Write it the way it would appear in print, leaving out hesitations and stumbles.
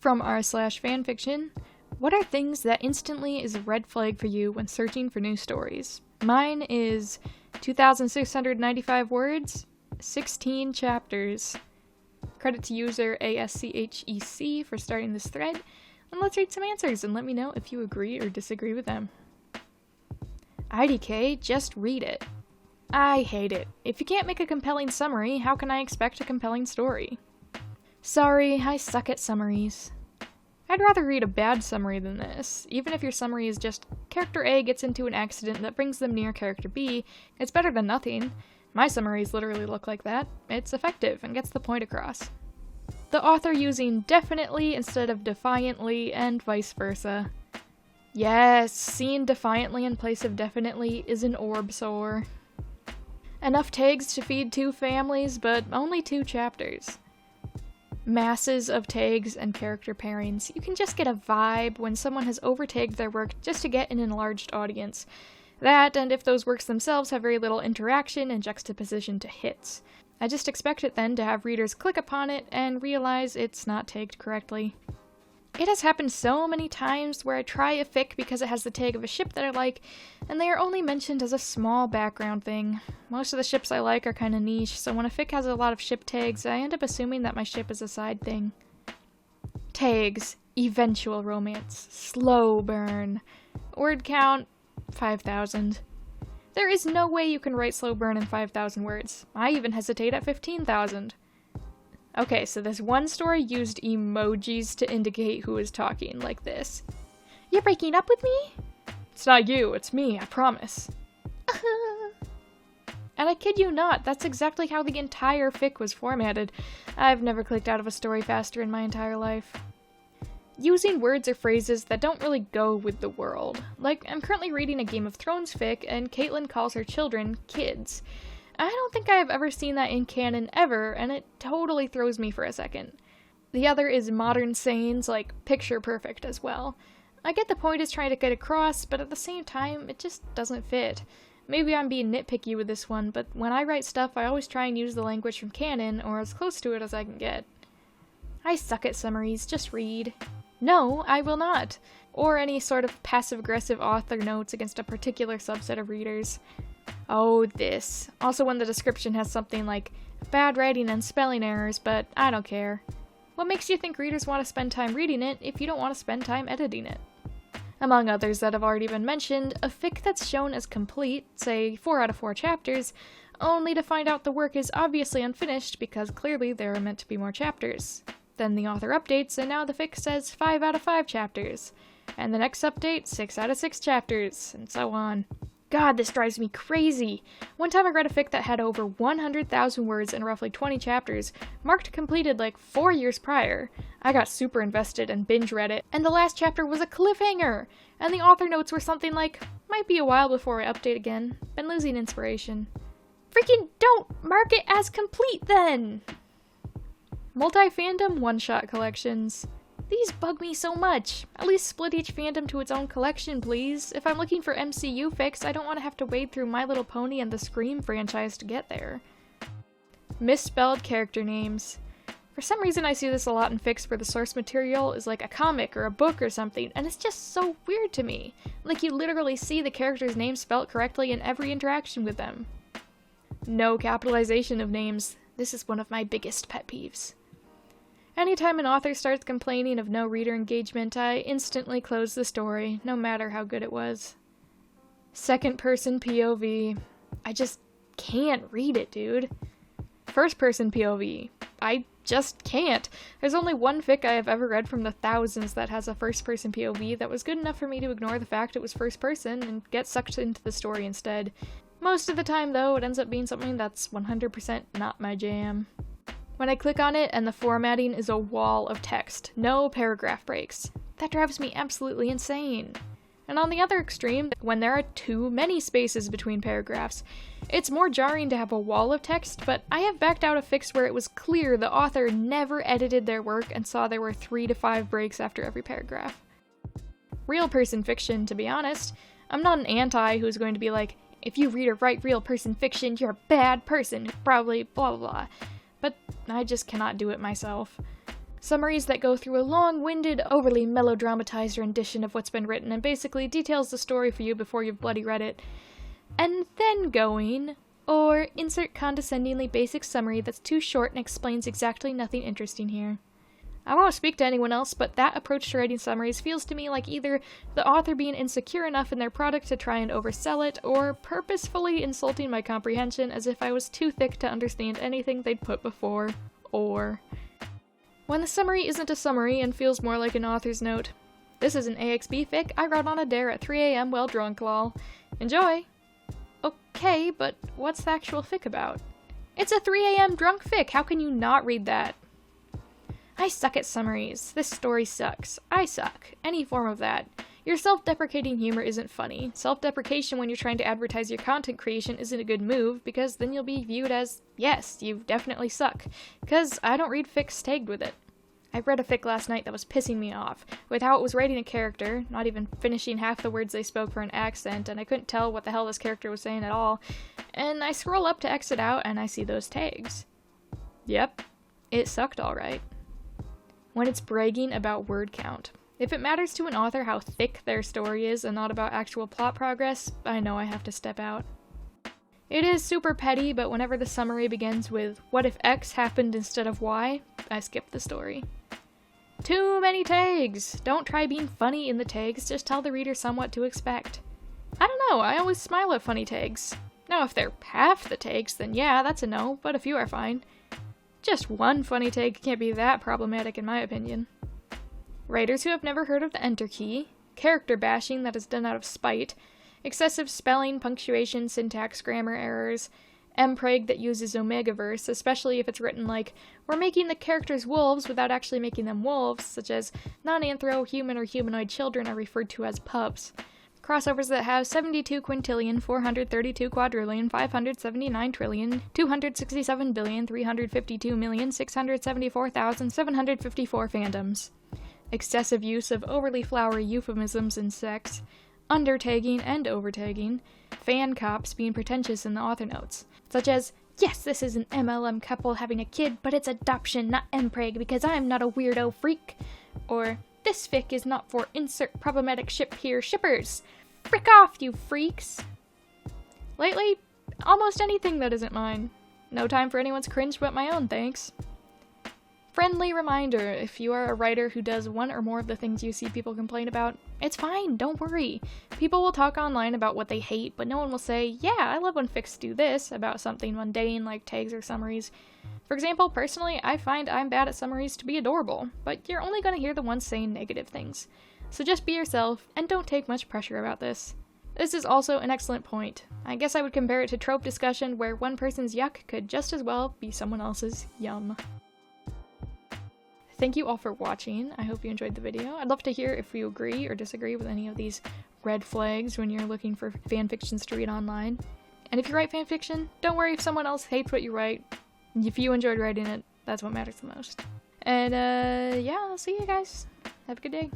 From r/fanfiction, what are things that instantly is a red flag for you when searching for new stories? Mine is 2,695 words, 16 chapters. Credit to user ASCHEC for starting this thread, and let's read some answers and let me know if you agree or disagree with them. IDK, just read it. I hate it. If you can't make a compelling summary, how can I expect a compelling story? Sorry, I suck at summaries. I'd rather read a bad summary than this. Even if your summary is just, character A gets into an accident that brings them near character B, it's better than nothing. My summaries literally look like that. It's effective and gets the point across. The author using definitely instead of defiantly, and vice versa. Yes, seeing defiantly in place of definitely is an orb sore. Enough tags to feed 2 families, but only 2 chapters. Masses of tags and character pairings. You can just get a vibe when someone has overtagged their work just to get an enlarged audience. That, and if those works themselves have very little interaction and juxtaposition to hits. I just expect it then to have readers click upon it and realize it's not tagged correctly. It has happened so many times where I try a fic because it has the tag of a ship that I like, and they are only mentioned as a small background thing. Most of the ships I like are kinda niche, so when a fic has a lot of ship tags, I end up assuming that my ship is a side thing. Tags. Eventual romance. Slow burn. Word count. 5,000. There is no way you can write slow burn in 5,000 words. I even hesitate at 15,000. Okay, so this one story used emojis to indicate who is talking, like this. You're breaking up with me? It's not you, it's me, I promise. And I kid you not, that's exactly how the entire fic was formatted. I've never clicked out of a story faster in my entire life. Using words or phrases that don't really go with the world. Like, I'm currently reading a Game of Thrones fic, and Caitlyn calls her children kids. I don't think I have ever seen that in canon ever, and it totally throws me for a second. The other is modern sayings, like picture perfect as well. I get the point it's trying to get across, but at the same time, it just doesn't fit. Maybe I'm being nitpicky with this one, but when I write stuff, I always try and use the language from canon, or as close to it as I can get. I suck at summaries, just read. No, I will not. Or any sort of passive-aggressive author notes against a particular subset of readers. Oh, this. Also when the description has something like, bad writing and spelling errors, but I don't care. What makes you think readers want to spend time reading it if you don't want to spend time editing it? Among others that have already been mentioned, a fic that's shown as complete, say 4 out of 4 chapters, only to find out the work is obviously unfinished because clearly there are meant to be more chapters. Then the author updates and now the fic says 5 out of 5 chapters. And the next update, 6 out of 6 chapters, and so on. God, this drives me crazy! One time I read a fic that had over 100,000 words and roughly 20 chapters, marked completed like 4 years prior. I got super invested and binge read it, and the last chapter was a cliffhanger! And the author notes were something like, might be a while before I update again, been losing inspiration. Freaking don't mark it as complete then! Multi-fandom one-shot collections. These bug me so much. At least split each fandom to its own collection, please. If I'm looking for MCU fics, I don't want to have to wade through My Little Pony and the Scream franchise to get there. Misspelled character names. For some reason I see this a lot in fics where the source material is like a comic or a book or something, and it's just so weird to me. Like you literally see the character's name spelt correctly in every interaction with them. No capitalization of names. This is one of my biggest pet peeves. Anytime an author starts complaining of no reader engagement, I instantly close the story, no matter how good it was. Second person POV. I just can't read it, dude. First person POV. I just can't. There's only one fic I have ever read from the thousands that has a first person POV that was good enough for me to ignore the fact it was first person and get sucked into the story instead. Most of the time, though, it ends up being something that's 100% not my jam. When I click on it and the formatting is a wall of text, no paragraph breaks. That drives me absolutely insane. And on the other extreme, when there are too many spaces between paragraphs, it's more jarring to have a wall of text, but I have backed out of fics where it was clear the author never edited their work and saw there were 3 to 5 breaks after every paragraph. Real person fiction, to be honest. I'm not an anti who's going to be like, if you read or write real person fiction, you're a bad person, probably blah blah blah. But I just cannot do it myself. Summaries that go through a long-winded, overly melodramatized rendition of what's been written and basically details the story for you before you've bloody read it. And then going, or insert condescendingly basic summary that's too short and explains exactly nothing interesting here. I won't speak to anyone else, but that approach to writing summaries feels to me like either the author being insecure enough in their product to try and oversell it, or purposefully insulting my comprehension as if I was too thick to understand anything they'd put before, or... When the summary isn't a summary and feels more like an author's note. This is an AXB fic I wrote on a dare at 3 a.m. while drunk, lol. Enjoy! Okay, but what's the actual fic about? It's a 3 a.m. drunk fic, how can you not read that? I suck at summaries. This story sucks. I suck. Any form of that. Your self-deprecating humor isn't funny. Self-deprecation when you're trying to advertise your content creation isn't a good move, because then you'll be viewed as, yes, you definitely suck. Because I don't read fics tagged with it. I read a fic last night that was pissing me off, with how it was writing a character, not even finishing half the words they spoke for an accent, and I couldn't tell what the hell this character was saying at all, and I scroll up to exit out and I see those tags. Yep, it sucked alright. When it's bragging about word count. If it matters to an author how thick their story is and not about actual plot progress, I know I have to step out. It is super petty, but whenever the summary begins with, what if X happened instead of Y, I skip the story. Too many tags! Don't try being funny in the tags, just tell the reader somewhat to expect. I don't know, I always smile at funny tags. Now if they're half the tags, then yeah, that's a no, but a few are fine. Just one funny tag can't be that problematic in my opinion. Writers who have never heard of the enter key, character bashing that is done out of spite, excessive spelling, punctuation, syntax, grammar errors, mpreg that uses omegaverse, especially if it's written like, we're making the characters wolves without actually making them wolves, such as non-anthro, human, or humanoid children are referred to as pups. Crossovers that have 72 quintillion, 432 quadrillion, 579 trillion, 267 billion, 352 million, 674,754 fandoms. Excessive use of overly flowery euphemisms in sex, undertagging and overtagging, fan cops being pretentious in the author notes, such as, yes, this is an MLM couple having a kid, but it's adoption, not mpreg, because I'm not a weirdo freak, or, this fic is not for insert problematic ship here shippers. Frick off, you freaks! Lately, almost anything that isn't mine. No time for anyone's cringe but my own, thanks. Friendly reminder, if you are a writer who does one or more of the things you see people complain about, it's fine, don't worry. People will talk online about what they hate, but no one will say, yeah, I love when fics do this, about something mundane like tags or summaries. For example, personally, I find I'm bad at summaries to be adorable, but you're only going to hear the ones saying negative things. So just be yourself, and don't take much pressure about this. This is also an excellent point. I guess I would compare it to trope discussion where one person's yuck could just as well be someone else's yum. Thank you all for watching. I hope you enjoyed the video. I'd love to hear if you agree or disagree with any of these red flags when you're looking for fanfictions to read online. And if you write fanfiction, don't worry if someone else hates what you write. If you enjoyed writing it, that's what matters the most. And yeah, I'll see you guys. Have a good day.